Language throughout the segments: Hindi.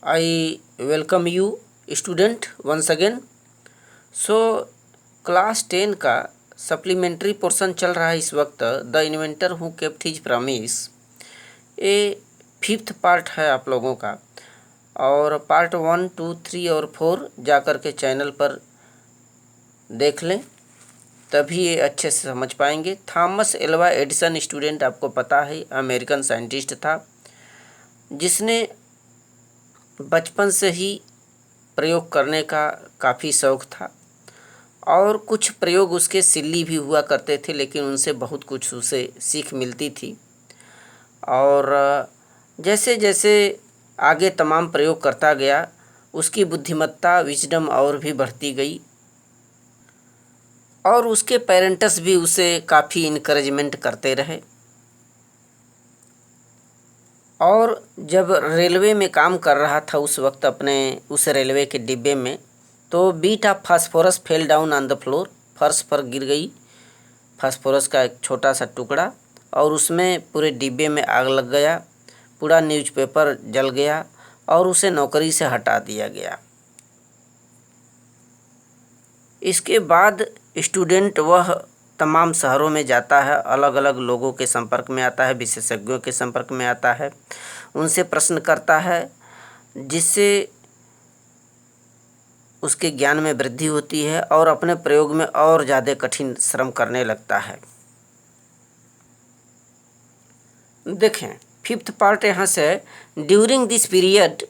I welcome you student once again. So class 10 का सप्लीमेंट्री पोर्शन चल रहा है इस वक्त, the inventor who kept his promise. ये 5th पार्ट है आप लोगों का, और पार्ट 1, 2, 3 और 4 जा कर के चैनल पर देख लें, तभी ये अच्छे से समझ पाएंगे। थॉमस एल्वा एडिसन, स्टूडेंट आपको पता है, अमेरिकन साइंटिस्ट था जिसने बचपन से ही प्रयोग करने का काफ़ी शौक़ था, और कुछ प्रयोग उसके सिल्ली भी हुआ करते थे, लेकिन उनसे बहुत कुछ उसे सीख मिलती थी। और जैसे जैसे आगे तमाम प्रयोग करता गया, उसकी बुद्धिमत्ता, विजडम और भी बढ़ती गई, और उसके पेरेंट्स भी उसे काफ़ी इनकरेजमेंट करते रहे। और जब रेलवे में काम कर रहा था उस वक्त अपने उस रेलवे के डिब्बे में, तो bit of phosphorus fell down on the floor, फर्श पर गिर गई फास्फोरस का एक छोटा सा टुकड़ा, और उसमें पूरे डिब्बे में आग लग गया, पूरा न्यूज़पेपर जल गया और उसे नौकरी से हटा दिया गया। इसके बाद स्टूडेंट वह तमाम शहरों में जाता है, अलग अलग लोगों के संपर्क में आता है, विशेषज्ञों के संपर्क में आता है, उनसे प्रश्न करता है, जिससे उसके ज्ञान में वृद्धि होती है और अपने प्रयोग में और ज़्यादा कठिन श्रम करने लगता है। देखें 5th पार्ट यहाँ से, during this period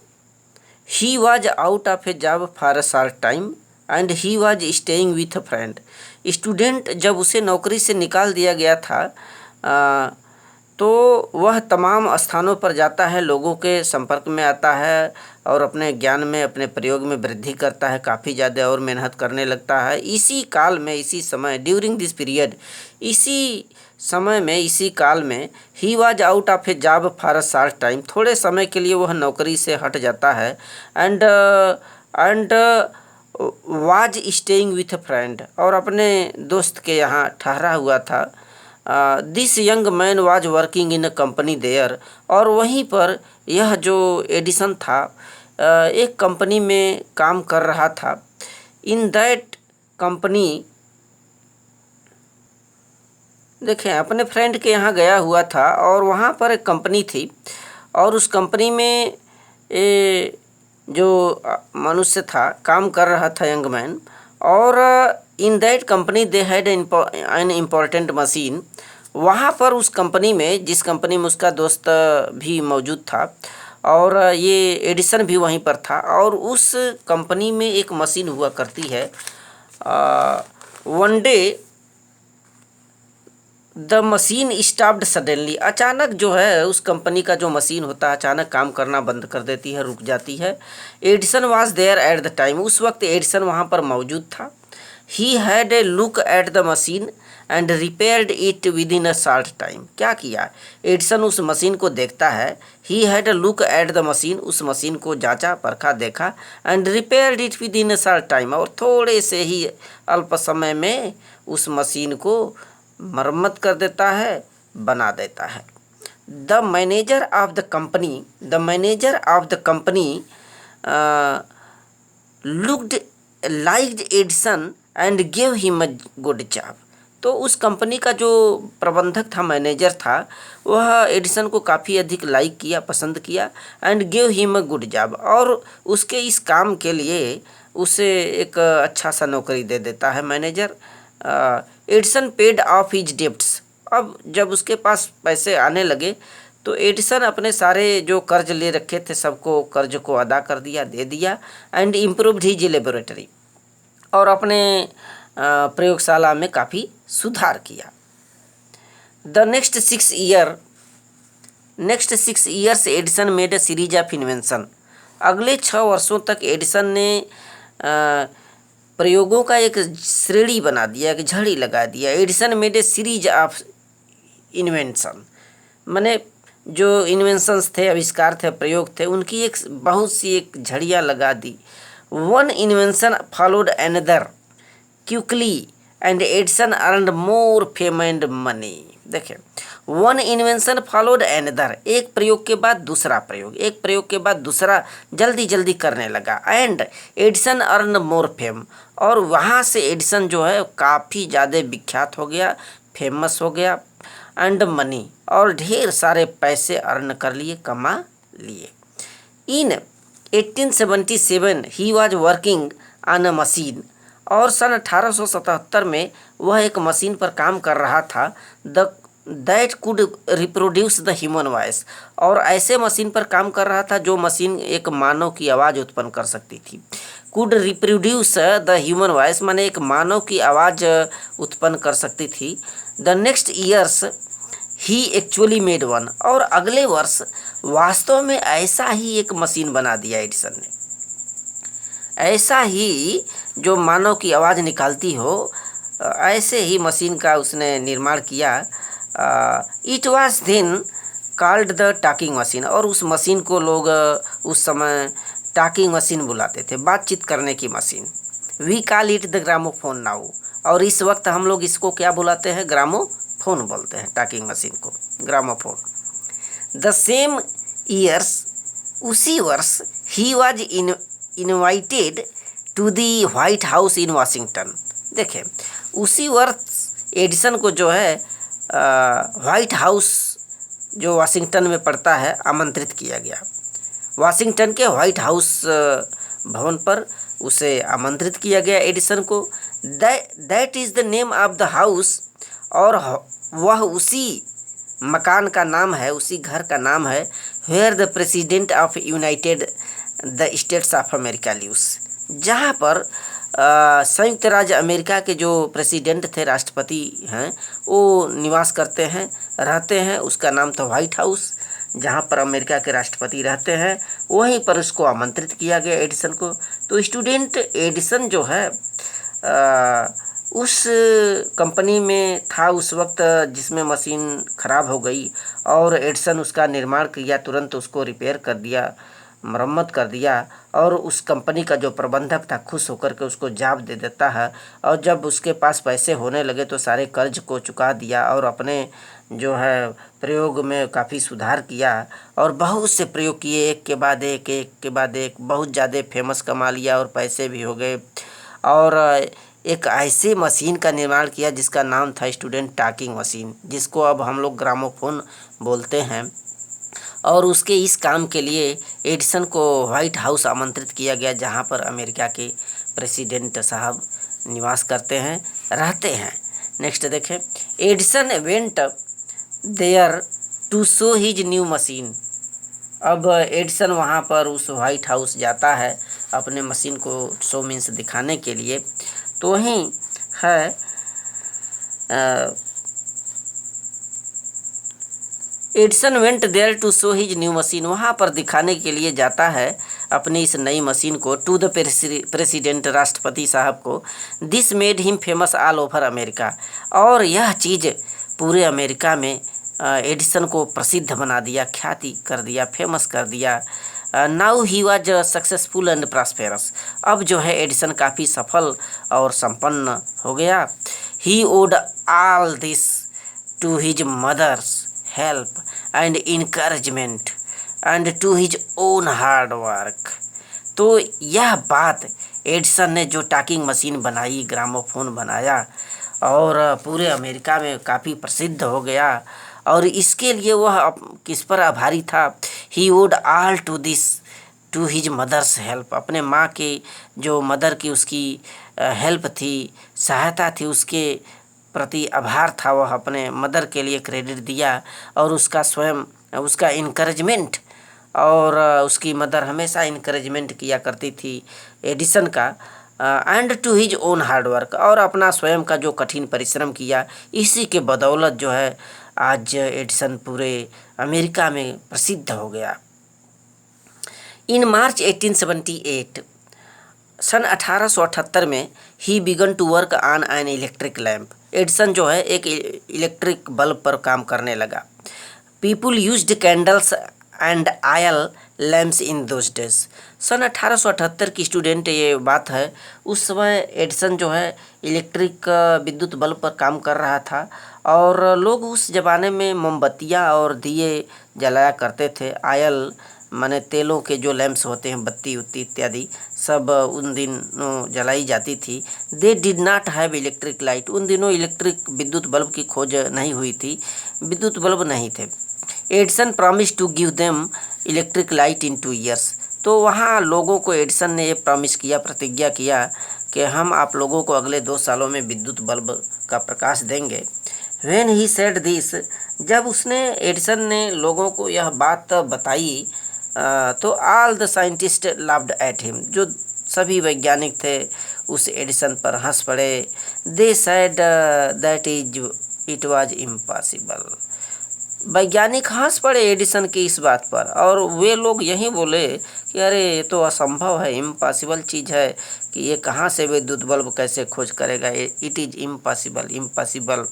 he was out of A job for a short time and he was staying with a friend. Student जब उसे नौकरी से निकाल दिया गया था, तो वह तमाम स्थानों पर जाता है, लोगों के संपर्क में आता है और अपने ज्ञान में, अपने प्रयोग में वृद्धि करता है, काफ़ी ज़्यादा और मेहनत करने लगता है। इसी काल में, इसी समय, ड्यूरिंग दिस पीरियड, इसी समय में, इसी काल में, he was out of A job for a short time, थोड़े समय के लिए वह नौकरी से हट जाता है, and was staying with a friend, और अपने दोस्त के यहाँ ठहरा हुआ था। This young man was working in a company there, और वहीं पर यह जो एडिसन था एक कंपनी में काम कर रहा था। इन दैट कंपनी, देखें अपने फ्रेंड के यहाँ गया हुआ था और वहाँ पर एक कंपनी थी, और उस कंपनी में जो मनुष्य था काम कर रहा था, यंग मैन, और in that company they had an important machine. वहाँ पर उस कंपनी में, जिस कंपनी में उसका दोस्त भी मौजूद था और ये एडिसन भी वहीं पर था, और उस कंपनी में एक मशीन हुआ करती है। One day the machine stopped suddenly, अचानक जो है उस कंपनी का जो मशीन होता है अचानक काम करना बंद कर देती है, रुक जाती है। Edison was there at the time, उस वक्त एडिसन वहाँ पर मौजूद था। He had a look at the machine and repaired it within a short time. क्या किया एडिसन, उस मशीन को देखता है, he had a look at the machine, उस मशीन को जांचा परखा देखा, and repaired it within a short time, और थोड़े से ही अल्प समय में उस मशीन को मरम्मत कर देता है, बना देता है। The manager of the company, looked liked Edison and give him a good job. तो उस कंपनी का जो प्रबंधक था, मैनेजर था, वह एडिसन को काफ़ी अधिक लाइक किया, पसंद किया, and give him a good job, और उसके इस काम के लिए उसे एक अच्छा सा नौकरी दे देता है manager. Edison paid of his debts, अब जब उसके पास पैसे आने लगे तो एडिसन अपने सारे जो कर्ज ले रखे थे सबको, कर्ज को अदा कर दिया, दे दिया, एंड इम्प्रूव्ड हिज लेबोरेटरी, और अपने प्रयोगशाला में काफ़ी सुधार किया। The next 6 years Edison made a series of invention, अगले 6 वर्षों तक एडिसन ने प्रयोगों का एक श्रेणी बना दिया, एक झड़ी लगा दिया। Edison made a series of invention, माने जो इन्वेंशंस थे, आविष्कार थे, प्रयोग थे, उनकी एक बहुत सी एक झड़ियाँ लगा दी। One invention followed another quickly and Edison earned more fame and money. देखिए, वन इन्वेंशन फॉलोड एनदर, एक प्रयोग के बाद दूसरा प्रयोग, एक प्रयोग के बाद दूसरा जल्दी जल्दी करने लगा। And Edison earn more fame, और वहाँ से एडिसन जो है काफ़ी ज़्यादा विख्यात हो गया, फेमस हो गया। एंड मनी, और ढेर सारे पैसे अर्न कर लिए, कमा लिए। इन 1877 he was working on a machine, और सन 1877 में वह एक मशीन पर काम कर रहा था, that could reproduce the human voice, और ऐसे मशीन पर काम कर रहा था जो मशीन एक मानव की आवाज़ उत्पन्न कर सकती थी। Could reproduce the human voice माने एक मानव की आवाज़ उत्पन्न कर सकती थी। The next years he actually made one, और अगले वर्ष वास्तव में ऐसा ही एक मशीन बना दिया एडिसन ने, ऐसा ही जो मानव की आवाज़ निकालती हो, ऐसे ही मशीन का उसने निर्माण किया। It was then called the talking machine, और उस मशीन को लोग उस समय टॉकिंग मशीन बुलाते थे, बातचीत करने की मशीन। We call it the gramophone now, और इस वक्त हम लोग इसको क्या बुलाते हैं? ग्रामोफोन बोलते हैं, टॉकिंग मशीन को ग्रामोफोन। द सेम ईयर्स, उसी वर्ष, he was invited to the White House in Washington. देखें, उसी वर्ष एडिसन को जो है व्हाइट हाउस जो वाशिंगटन में पड़ता है, आमंत्रित किया गया। वाशिंगटन के व्हाइट हाउस भवन पर उसे आमंत्रित किया गया एडिसन को। That is the name of the house, और वह उसी मकान का नाम है, उसी घर का नाम है, where the president of united the states of America lives, जहाँ पर संयुक्त राज्य अमेरिका के जो प्रेसिडेंट थे, राष्ट्रपति हैं, वो निवास करते हैं, रहते हैं। उसका नाम था व्हाइट हाउस, जहाँ पर अमेरिका के राष्ट्रपति रहते हैं, वहीं पर उसको आमंत्रित किया गया एडिसन को। तो स्टूडेंट, एडिसन जो है उस कंपनी में था उस वक्त जिसमें मशीन ख़राब हो गई, और एडिसन उसका निर्माण किया, तुरंत उसको रिपेयर कर दिया, मरम्मत कर दिया, और उस कंपनी का जो प्रबंधक था खुश होकर के उसको जॉब दे देता है। और जब उसके पास पैसे होने लगे तो सारे कर्ज को चुका दिया, और अपने जो है प्रयोग में काफ़ी सुधार किया, और बहुत से प्रयोग किए, एक के बाद एक, एक के बाद एक, बहुत ज़्यादा फेमस कमा लिया, और पैसे भी हो गए। और एक ऐसे मशीन का निर्माण किया जिसका नाम था स्टूडेंट टॉकिंग मशीन, जिसको अब हम लोग ग्रामोफोन बोलते हैं। और उसके इस काम के लिए एडिसन को व्हाइट हाउस आमंत्रित किया गया, जहाँ पर अमेरिका के प्रेसिडेंट साहब निवास करते हैं, रहते हैं। नेक्स्ट देखें, Edison went there to show his new machine. अब एडिसन वहाँ पर उस व्हाइट हाउस जाता है अपने मशीन को शो मीन्स दिखाने के लिए। तो वहीं है Edison went there to show his new machine, वहाँ पर दिखाने के लिए जाता है अपनी इस नई मशीन को, टू द प्रेसिडेंट, राष्ट्रपति साहब को। This made him famous all over America, और यह चीज़ पूरे अमेरिका में एडिसन को प्रसिद्ध बना दिया, ख्याति कर दिया, फेमस कर दिया। Now he was successful and prosperous, अब जो है एडिसन काफ़ी सफल और संपन्न हो गया। He owed all this to his mother's help and encouragement and to his own hard work. तो यह बात एडिसन ने जो टॉकिंग मशीन बनाई, ग्रामोफोन बनाया, और पूरे अमेरिका में काफ़ी प्रसिद्ध हो गया, और इसके लिए वह किस पर आभारी था? He would all to this to his mother's help, अपने माँ की जो मदर की उसकी हेल्प थी, सहायता थी, उसके प्रति आभार था, वह अपने मदर के लिए क्रेडिट दिया, और उसका स्वयं उसका इनकरेजमेंट, और उसकी मदर हमेशा इनकरेजमेंट किया करती थी एडिसन का। And to his own hard work, और अपना स्वयं का जो कठिन परिश्रम किया, इसी के बदौलत जो है आज एडिसन पूरे अमेरिका में प्रसिद्ध हो गया। इन मार्च 1878, सन 1878 में he began to work on an electric lamp, Edison जो है एक इलेक्ट्रिक बल्ब पर काम करने लगा। People used candles and oil lamps in those days. सन 1878 की स्टूडेंट ये बात है। उस समय एडिसन जो है इलेक्ट्रिक विद्युत बल्ब पर काम कर रहा था और लोग उस ज़माने में मोमबत्तियाँ और दिए जलाया करते थे। आयल माने तेलों के जो लैंप्स होते हैं, बत्ती उत्ती इत्यादि सब उन दिनों जलाई जाती थी। They did not have electric light. उन दिनों इलेक्ट्रिक विद्युत बल्ब की खोज नहीं हुई थी, विद्युत बल्ब नहीं थे। Edison promise to give them electric light in 2 years। तो वहाँ लोगों को एडिसन ने ये प्रॉमिस किया, प्रतिज्ञा किया कि हम आप लोगों को अगले 2 सालों में विद्युत बल्ब का प्रकाश देंगे। व्हेन ही सेड दिस, जब उसने एडिसन ने लोगों को यह बात बताई तो all the scientist loved at him. जो सभी वैज्ञानिक थे उस एडिसन पर हंस पड़े। They said that it was impossible. वैज्ञानिक हंस पड़े एडिसन की इस बात पर और वे लोग यही बोले कि अरे ये तो असंभव है, इम्पॉसिबल चीज़ है कि ये कहाँ से विद्युत बल्ब कैसे खोज करेगा, it is impossible impossible.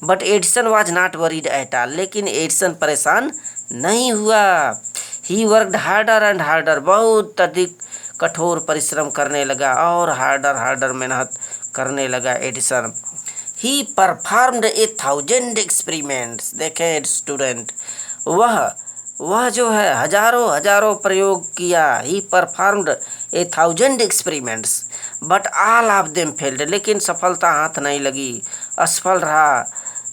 But Edison was not worried at all. लेकिन एडिसन परेशान नहीं हुआ। He worked harder and harder. बहुत अधिक कठोर परिश्रम करने लगा और हार्डर मेहनत करने लगा एडिसन। He performed 1000 experiments. देखें स्टूडेंट, वह जो है हजारों प्रयोग किया। He performed 1000 experiments but all of them failed. लेकिन सफलता हाथ नहीं लगी, असफल रहा।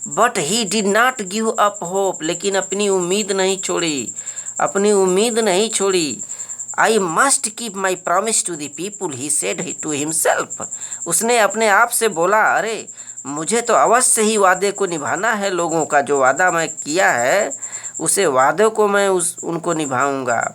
But he did not give up hope. लेकिन अपनी उम्मीद नहीं छोड़ी। I must keep my promise to the people, he said to himself. उसने अपने आप से बोला, अरे मुझे तो अवश्य ही वादे को निभाना है। लोगों का जो वादा मैं किया है उसे वादे को मैं उनको निभाऊंगा।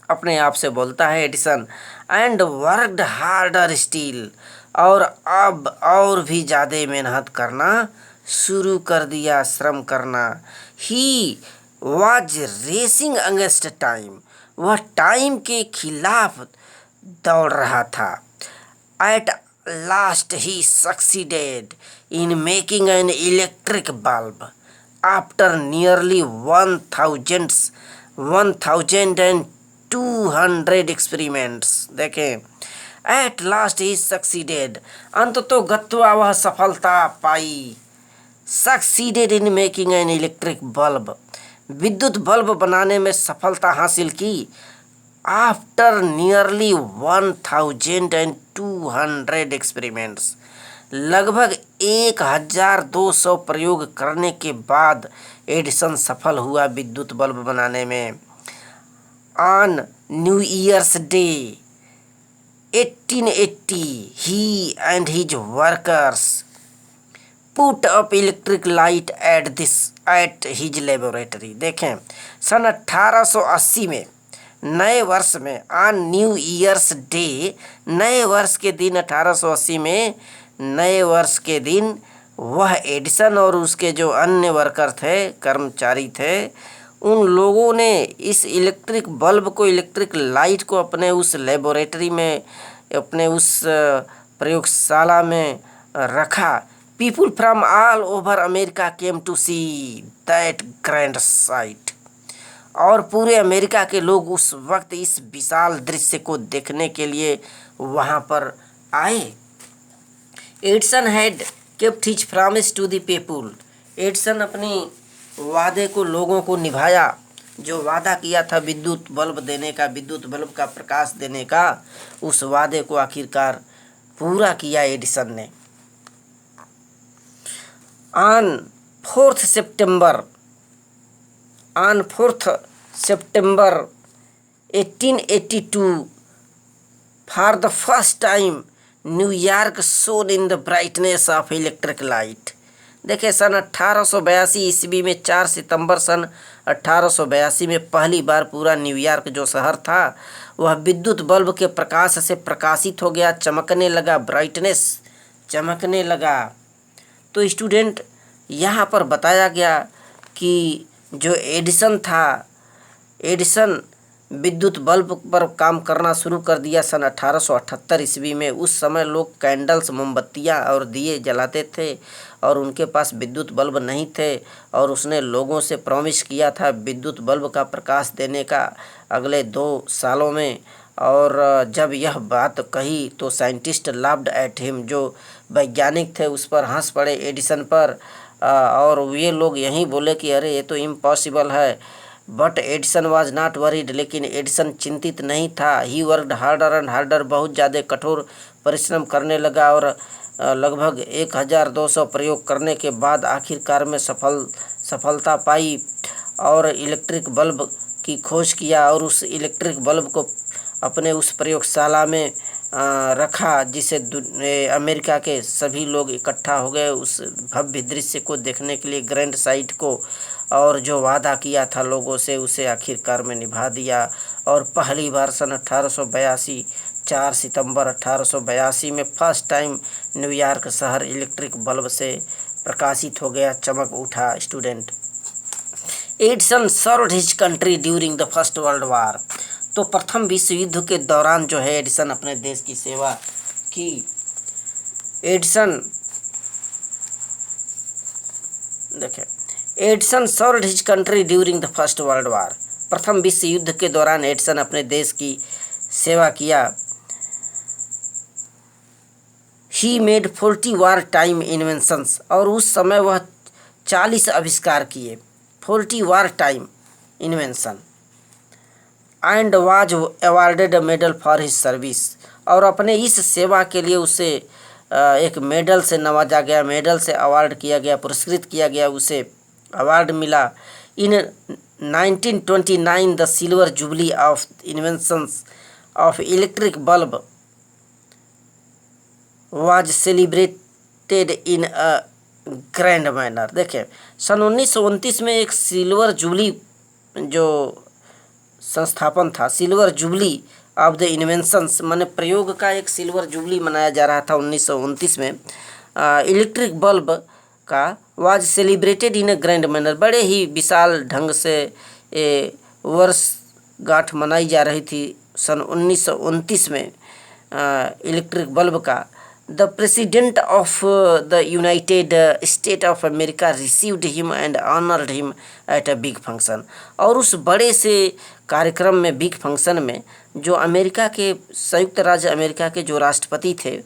अपने आप से बोलता है Edison. And worked harder still. और अब और भी ज़्यादा मेहनत करना शुरू कर दिया, श्रम करना। He was racing against time. वह टाइम के खिलाफ दौड़ रहा था। At last he succeeded in making an electric bulb after nearly 1200 experiments. देखें, एट लास्ट ही सक्सीडेड। अंततोगत्वा वह सफलता पाई। Succeeded in making an electric bulb. विद्युत बल्ब बनाने में सफलता हासिल की। After nearly 1200 experiments. लगभग 1200 प्रयोग करने के बाद एडिसन सफल हुआ विद्युत बल्ब बनाने में। On new years day 1880 he and his workers put up electric light at his laboratory. देखें, सन 1880 में नए वर्ष में, ऑन न्यू ईयर्स डे, नए वर्ष के दिन 1880 में नए वर्ष के दिन वह एडिसन और उसके जो अन्य वर्कर थे, कर्मचारी थे, उन लोगों ने इस इलेक्ट्रिक बल्ब को, इलेक्ट्रिक लाइट को अपने उस लेबोरेटरी में, अपने उस प्रयोगशाला में रखा। People from all over America came to see that grand sight. और पूरे अमेरिका के लोग उस वक्त इस विशाल दृश्य को देखने के लिए वहाँ पर आए। Edison had kept his promise to the people. Edison अपनी वादे को लोगों को निभाया। जो वादा किया था विद्युत बल्ब देने का, विद्युत बल्ब का प्रकाश देने का, उस वादे को आखिरकार पूरा किया एडिसन ने। On 4th September 1882 for the first time New York shown in the brightness of electric light. देखिए, सन 1882 ईस्वी में 4 सितंबर सन 1882 में पहली बार पूरा न्यूयॉर्क जो शहर था वह विद्युत बल्ब के प्रकाश से प्रकाशित हो गया, चमकने लगा, ब्राइटनेस चमकने लगा। तो स्टूडेंट, यहाँ पर बताया गया कि जो एडिसन था, एडिसन विद्युत बल्ब पर काम करना शुरू कर दिया सन 1878 ईस्वी में। उस समय लोग कैंडल्स, मोमबत्तियाँ और दिए जलाते थे और उनके पास विद्युत बल्ब नहीं थे, और उसने लोगों से प्रॉमिस किया था विद्युत बल्ब का प्रकाश देने का अगले 2 सालों में। और जब यह बात कही तो साइंटिस्ट लाफ्ड एट हिम, जो वैज्ञानिक थे उस पर हंस पड़े, एडिसन पर, और ये लोग यहीं बोले कि अरे ये तो इम्पॉसिबल है। But Edison was not worried, लेकिन एडिसन चिंतित नहीं था। He worked harder and harder, बहुत ज़्यादा कठोर परिश्रम करने लगा और लगभग 1200 प्रयोग करने के बाद आखिरकार में सफलता पाई और इलेक्ट्रिक बल्ब की खोज किया, और उस इलेक्ट्रिक बल्ब को अपने उस प्रयोगशाला में रखा, जिसे अमेरिका के सभी लोग इकट्ठा हो गए उस भव्य दृश्य को देखने के लिए, ग्रैंड साइट को, और जो वादा किया था लोगों से उसे आखिरकार में निभा दिया। और पहली बार सन 1882 4 सितंबर 1882 में फर्स्ट टाइम न्यूयॉर्क शहर इलेक्ट्रिक बल्ब से प्रकाशित हो गया, चमक उठा। Student, Edison served his country during the first world war. तो प्रथम विश्व युद्ध के दौरान जो है एडिसन अपने देश की सेवा की। Edison served his country during the first world war. प्रथम विश्व युद्ध के दौरान एडिसन अपने देश की सेवा किया। He made 40 war time inventions, और उस समय वह 40 आविष्कार किए, 40 war time invention, and was awarded medal for his service, और अपने इस सेवा के लिए उसे एक मेडल से नवाजा गया, मेडल से अवार्ड किया गया, पुरस्कृत किया गया, उसे अवार्ड मिला। इन 1929 the silver jubilee of inventions of electric bulb was celebrated in a grand manner. देखिए, सन 1929 में एक सिल्वर जुबली जो संस्थापन था, silver jubilee of the inventions, माने प्रयोग का एक सिल्वर जुबली मनाया जा रहा था 1929 में। इलेक्ट्रिक बल्ब का was celebrated in a grand manner, बड़े ही विशाल ढंग से वर्षगांठ मनाई जा रही थी सन 1929 में इलेक्ट्रिक बल्ब का। The president of the United state of America received him and honoured him at a big function, और उस बड़े से कार्यक्रम में, बिग फंक्शन में, जो अमेरिका के, संयुक्त राज्य अमेरिका के जो राष्ट्रपति थे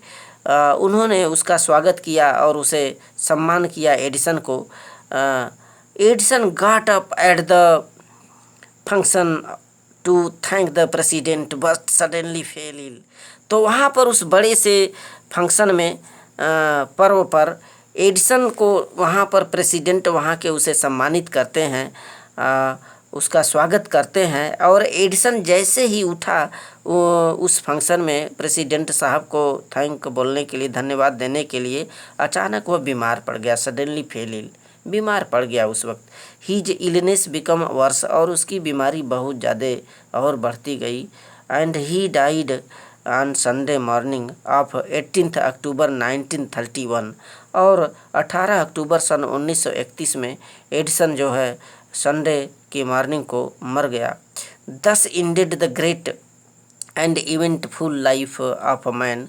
उन्होंने उसका स्वागत किया और उसे सम्मान किया एडिसन को। Edison got up at the function to thank the president but suddenly fell ill. तो वहाँ पर उस बड़े से फंक्शन में, पर्व पर, एडिसन को वहाँ पर प्रेसिडेंट वहाँ के उसे सम्मानित करते हैं, उसका स्वागत करते हैं, और एडिसन जैसे ही उठा उस फंक्शन में प्रेसिडेंट साहब को थैंक बोलने के लिए, धन्यवाद देने के लिए, अचानक वह बीमार पड़ गया, सडनली फेल इल, बीमार पड़ गया उस वक्त। हीज इलनेस बिकम वर्स, और उसकी बीमारी बहुत ज़्यादा और बढ़ती गई, and he died on Sunday morning of 18 अक्टूबर 1931, और 18 अक्टूबर सन 1931 में एडिसन जो है संडे की मॉर्निंग को मर गया। दस ended the great and eventful life of a man.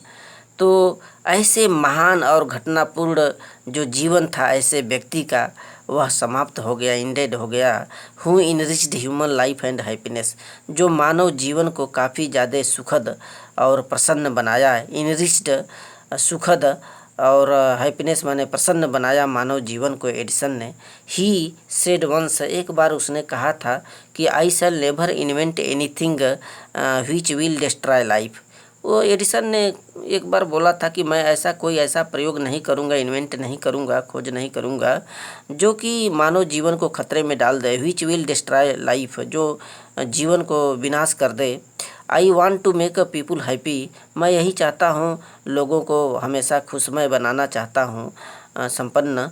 तो ऐसे महान और घटनापूर्ण जो जीवन था ऐसे व्यक्ति का, वह समाप्त हो गया, इंडेड हो गया। Who enriched human life and happiness, जो मानव जीवन को काफ़ी ज़्यादा सुखद और प्रसन्न बनाया। इनरिच्ड सुखद और हैप्पीनेस माने प्रसन्न बनाया मानव जीवन को एडिसन ने। ही सेड वंस, एक बार उसने कहा था कि I shall never invent anything which will destroy life. वो एडिसन ने एक बार बोला था कि मैं कोई ऐसा प्रयोग नहीं करूँगा, इन्वेंट नहीं करूँगा, खोज नहीं करूँगा जो कि मानव जीवन को खतरे में डाल दे। व्हिच विल डिस्ट्रॉय लाइफ, जो जीवन को विनाश कर दे। I want to make a people happy, मैं यही चाहता हूँ, लोगों को हमेशा खुशमय बनाना चाहता हूँ, संपन्न।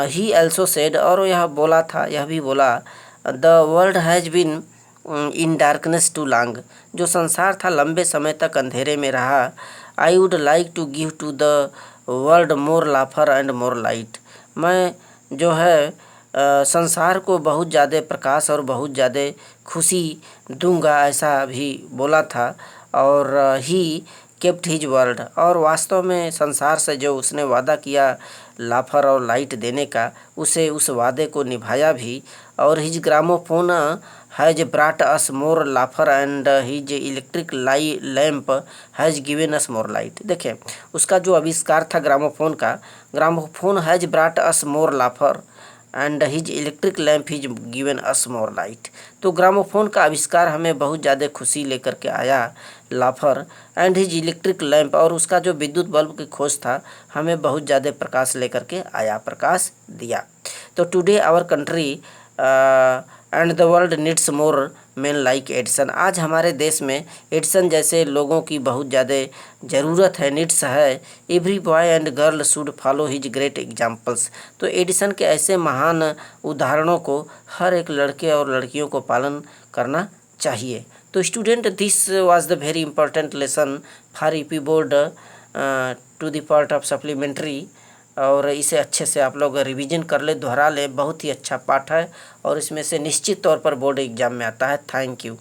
ही ऑल्सो सेड, और यह बोला था, यह भी बोला, the world has been in darkness too long, जो संसार था लंबे समय तक अंधेरे में रहा। I would like to give to the world more laughter and more light, मैं जो है संसार को बहुत ज़्यादा प्रकाश और बहुत ज़्यादा खुशी दूंगा, ऐसा भी बोला था। और ही केप्ट हिज वर्ड, और वास्तव में संसार से जो उसने वादा किया लाफर और लाइट देने का, उसे उस वादे को निभाया भी। और his gramophone has ब्राट us more laughter and his electric lamp has given us more light. देखें, उसका जो आविष्कार था ग्रामोफोन का, gramophone has ब्राट us more laughter and his electric lamp his given us more light. तो ग्रामोफोन का आविष्कार हमें बहुत ज़्यादा खुशी लेकर के आया, लाफर एंड हिज इलेक्ट्रिक लैम्प, और उसका जो विद्युत बल्ब की खोज था हमें बहुत ज़्यादा प्रकाश लेकर के आया, प्रकाश दिया। तो today our country and the world needs more man like Edison. आज हमारे देश में एडिसन जैसे लोगों की बहुत ज़्यादा ज़रूरत है, नीड्स है। Every boy and girl should follow his great examples. तो एडिसन के ऐसे महान उदाहरणों को हर एक लड़के और लड़कियों को पालन करना चाहिए। तो student, this was the very important lesson for UP board to the part of supplementary. और इसे अच्छे से आप लोग रिवीजन कर ले, दोहरा ले, बहुत ही अच्छा पाठ है और इसमें से निश्चित तौर पर बोर्ड एग्जाम में आता है। Thank you.